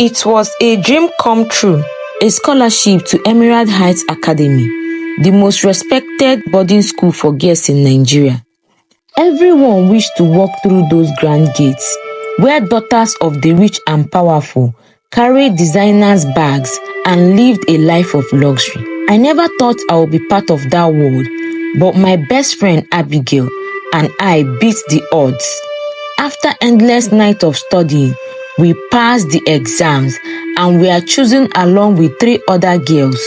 It was a dream come true, a scholarship to Emerald Heights Academy, the most respected boarding school for girls in Nigeria. Everyone wished to walk through those grand gates, where daughters of the rich and powerful carried designers' bags and lived a life of luxury. I never thought I would be part of that world, but my best friend Abigail and I beat the odds. After endless nights of studying, we passed the exams and we are chosen along with 3 other girls.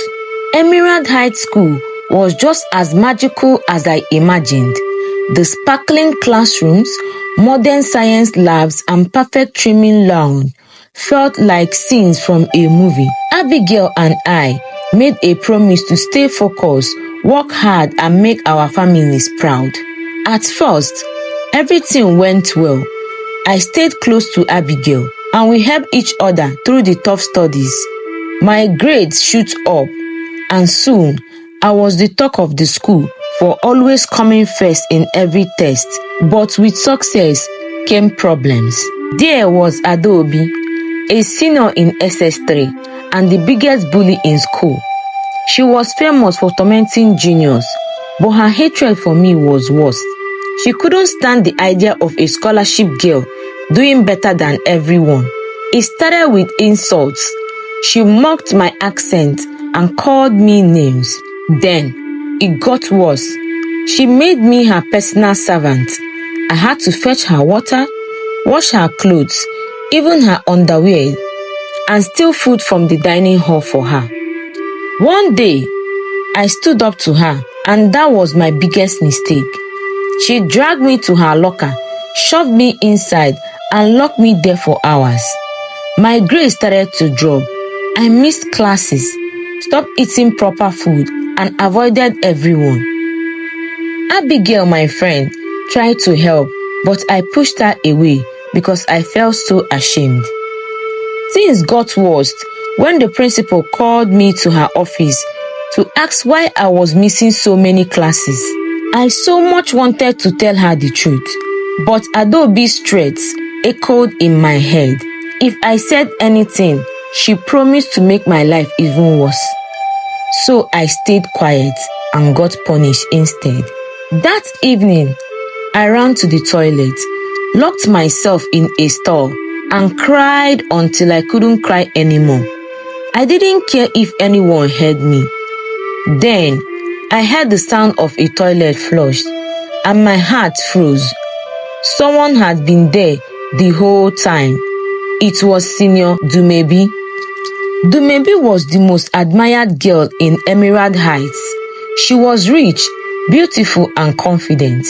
Emerald Heights School was just as magical as I imagined. The sparkling classrooms, modern science labs, and perfect trimming lawn felt like scenes from a movie. Abigail and I made a promise to stay focused, work hard, and make our families proud. At first, everything went well. I stayed close to Abigail, and we helped each other through the tough studies. My grades shoot up, and soon I was the talk of the school for always coming first in every test. But with success came problems. There was Adaobi, a senior in SS3 and the biggest bully in school. She was famous for tormenting juniors, but her hatred for me was worse. She couldn't stand the idea of a scholarship girl doing better than everyone. It started with insults. She mocked my accent and called me names. Then, it got worse. She made me her personal servant. I had to fetch her water, wash her clothes, even her underwear, and steal food from the dining hall for her. One day, I stood up to her, and that was my biggest mistake. She dragged me to her locker, shoved me inside, and locked me there for hours. My grades started to drop. I missed classes, stopped eating proper food, and avoided everyone. Abigail, my friend, tried to help, but I pushed her away because I felt so ashamed. Things got worse when the principal called me to her office to ask why I was missing so many classes. I so much wanted to tell her the truth, but Adaobi's threats echoed in my head. If I said anything, she promised to make my life even worse. So I stayed quiet and got punished instead. That evening, I ran to the toilet, locked myself in a stall, and cried until I couldn't cry anymore. I didn't care if anyone heard me. Then, I heard the sound of a toilet flushed, and my heart froze. Someone had been there the whole time. It was Senior Dumebi. Dumebi was the most admired girl in Emerald Heights. She was rich, beautiful, and confident.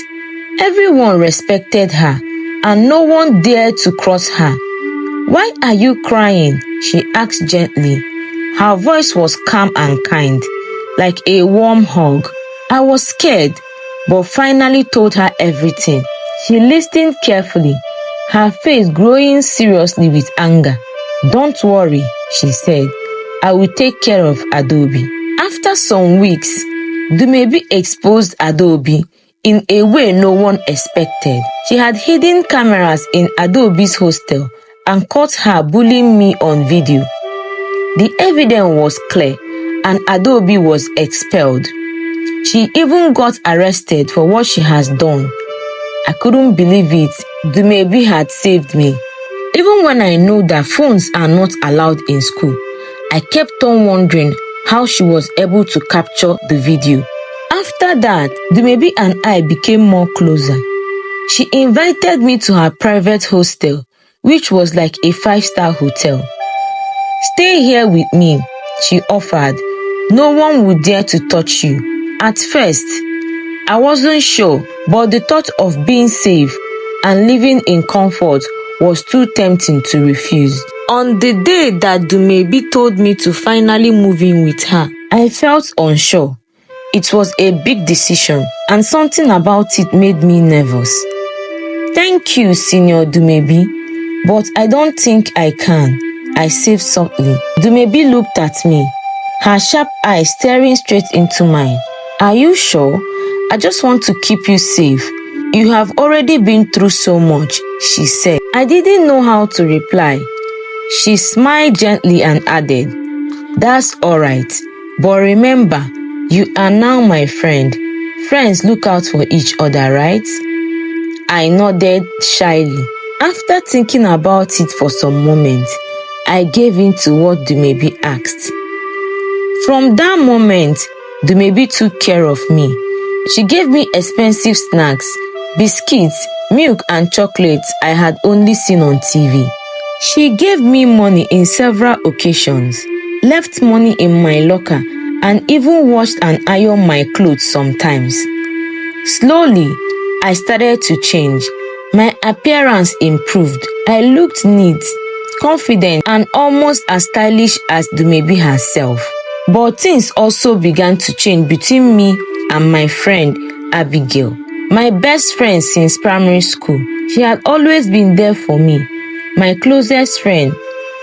Everyone respected her, and no one dared to cross her. "Why are you crying?" she asked gently. Her voice was calm and kind, like a warm hug. I was scared, but finally told her everything. She listened carefully, her face growing seriously with anger. "Don't worry," she said. "I will take care of Adaobi." After some weeks, Dumebi exposed Adaobi in a way no one expected. She had hidden cameras in Adaobi's hostel and caught her bullying me on video. The evidence was clear, and Adaobi was expelled. She even got arrested for what she has done. I couldn't believe it. Dumebi had saved me. Even when I know that phones are not allowed in school, I kept on wondering how she was able to capture the video. After that, Dumebi and I became more closer. She invited me to her private hostel, which was like a 5-star hotel. "Stay here with me," she offered. "No one would dare to touch you." At first, I wasn't sure, but the thought of being safe and living in comfort was too tempting to refuse. On the day that Dumebi told me to finally move in with her, I felt unsure. It was a big decision, and something about it made me nervous. "Thank you, Senior Dumebi, but I don't think I can," I said softly. Dumebi looked at me, her sharp eyes staring straight into mine. "Are you sure? I just want to keep you safe. You have already been through so much," she said. I didn't know how to reply. She smiled gently and added, "That's all right. But remember, you are now my friend. Friends look out for each other, right?" I nodded shyly. After thinking about it for some moments, I gave in to what Dumebi asked. From that moment, Dumebi took care of me. She gave me expensive snacks, biscuits, milk and chocolates I had only seen on TV. She gave me money in several occasions, left money in my locker, and even washed and ironed my clothes sometimes. Slowly, I started to change. My appearance improved. I looked neat, confident, and almost as stylish as Dumebi herself. But things also began to change between me and my friend Abigail, my best friend since primary school. She had always been there for me, my closest friend,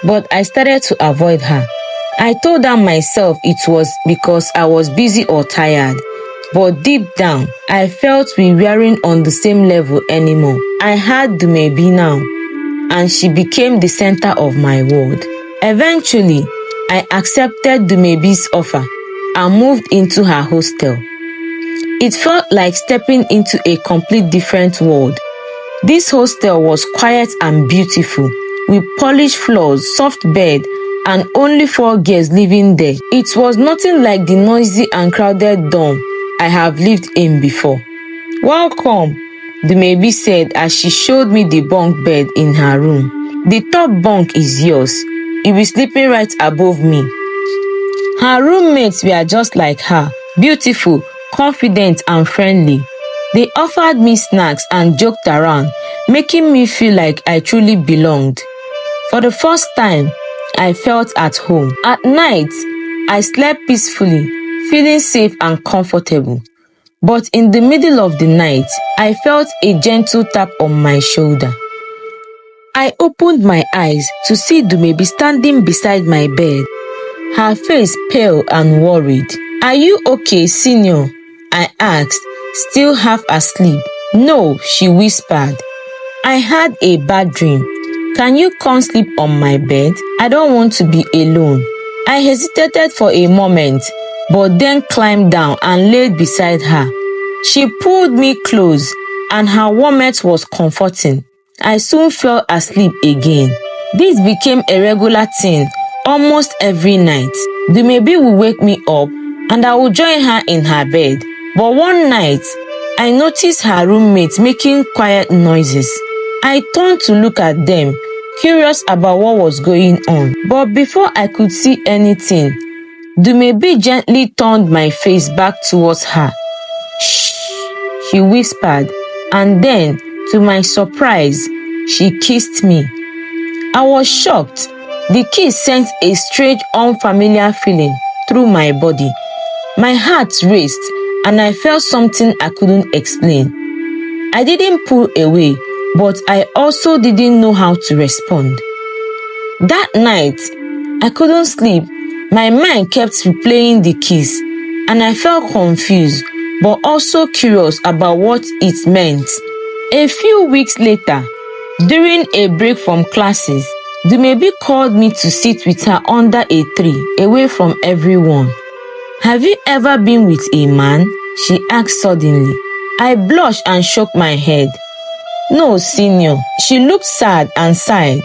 but I started to avoid her. I told her myself it was because I was busy or tired, but deep down, I felt we weren't on the same level anymore. I had Dumebi now, and she became the center of my world. Eventually, I accepted Dumebi's offer and moved into her hostel. It felt like stepping into a complete different world. This hostel was quiet and beautiful, with polished floors, soft bed, and only 4 guests living there. It was nothing like the noisy and crowded dorm I have lived in before. "Welcome," Dumebi said as she showed me the bunk bed in her room. "The top bunk is yours. You'll be sleeping right above me." Her roommates were just like her, beautiful, confident, and friendly. They offered me snacks and joked around, making me feel like I truly belonged. For the first time, I felt at home. At night, I slept peacefully, feeling safe and comfortable. But in the middle of the night, I felt a gentle tap on my shoulder. I opened my eyes to see Dumebi standing beside my bed, her face pale and worried. "Are you okay, senior?" I asked, still half asleep. "No," she whispered. "I had a bad dream. Can you come sleep on my bed? I don't want to be alone." I hesitated for a moment, but then climbed down and laid beside her. She pulled me close, and her warmth was comforting. I soon fell asleep again. This became a regular thing almost every night. Dumebi would wake me up, and I would join her in her bed. But one night, I noticed her roommates making quiet noises. I turned to look at them, curious about what was going on. But before I could see anything, Dumebi gently turned my face back towards her. "Shh," she whispered, and then, to my surprise, she kissed me. I was shocked. The kiss sent a strange, unfamiliar feeling through my body. My heart raced, and I felt something I couldn't explain. I didn't pull away, but I also didn't know how to respond. That night, I couldn't sleep. My mind kept replaying the kiss, and I felt confused, but also curious about what it meant. A few weeks later, during a break from classes, Dumebi called me to sit with her under a tree, away from everyone. "Have you ever been with a man?" she asked suddenly. I blushed and shook my head. "No, senior." She looked sad and sighed.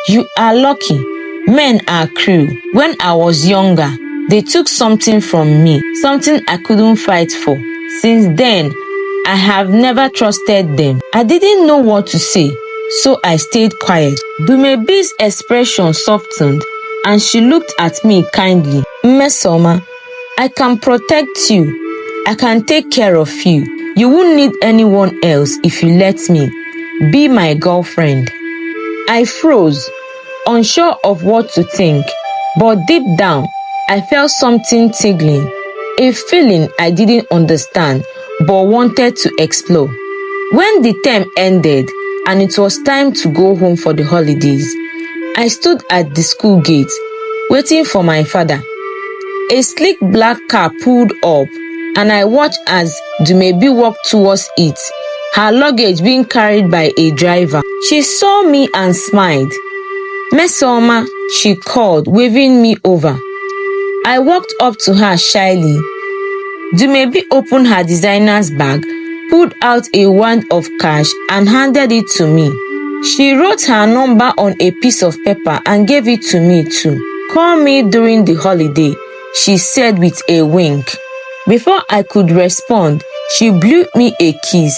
"You are lucky. Men are cruel. When I was younger, they took something from me, something I couldn't fight for. Since then, I have never trusted them." I didn't know what to say, so I stayed quiet. Dumebi's expression softened, and she looked at me kindly. "Mmesoma, I can protect you. I can take care of you. You won't need anyone else if you let me. Be my girlfriend." I froze, unsure of what to think, but deep down, I felt something tingling, a feeling I didn't understand but wanted to explore. When the term ended and it was time to go home for the holidays, I stood at the school gate, waiting for my father. A sleek black car pulled up, and I watched as Dumebi walked towards it, her luggage being carried by a driver. She saw me and smiled. "Mesoma," she called, waving me over. I walked up to her shyly. Dumebi opened her designer's bag, pulled out a wad of cash, and handed it to me. She wrote her number on a piece of paper and gave it to me too. "Call me during the holiday," she said with a wink. Before I could respond, she blew me a kiss.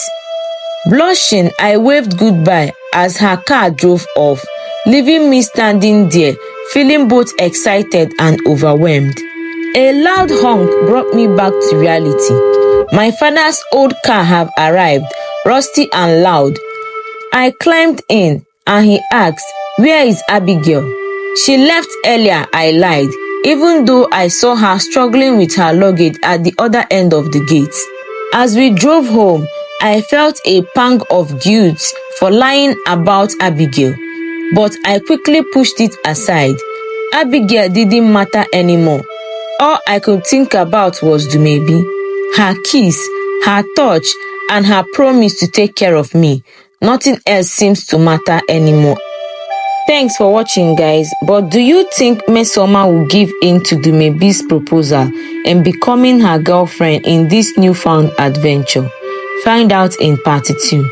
Blushing, I waved goodbye as her car drove off, leaving me standing there, feeling both excited and overwhelmed. A loud honk brought me back to reality. My father's old car had arrived, rusty and loud. I climbed in and he asked, "Where is Abigail?" "She left earlier," I lied, even though I saw her struggling with her luggage at the other end of the gate. As we drove home, I felt a pang of guilt for lying about Abigail, but I quickly pushed it aside. Abigail didn't matter anymore. All I could think about was Dumebi, her kiss, her touch, and her promise to take care of me. Nothing else seems to matter anymore. Thanks for watching, guys. But do you think Mesoma will give in to Dumebi's proposal and becoming her girlfriend in this newfound adventure? Find out in part 2.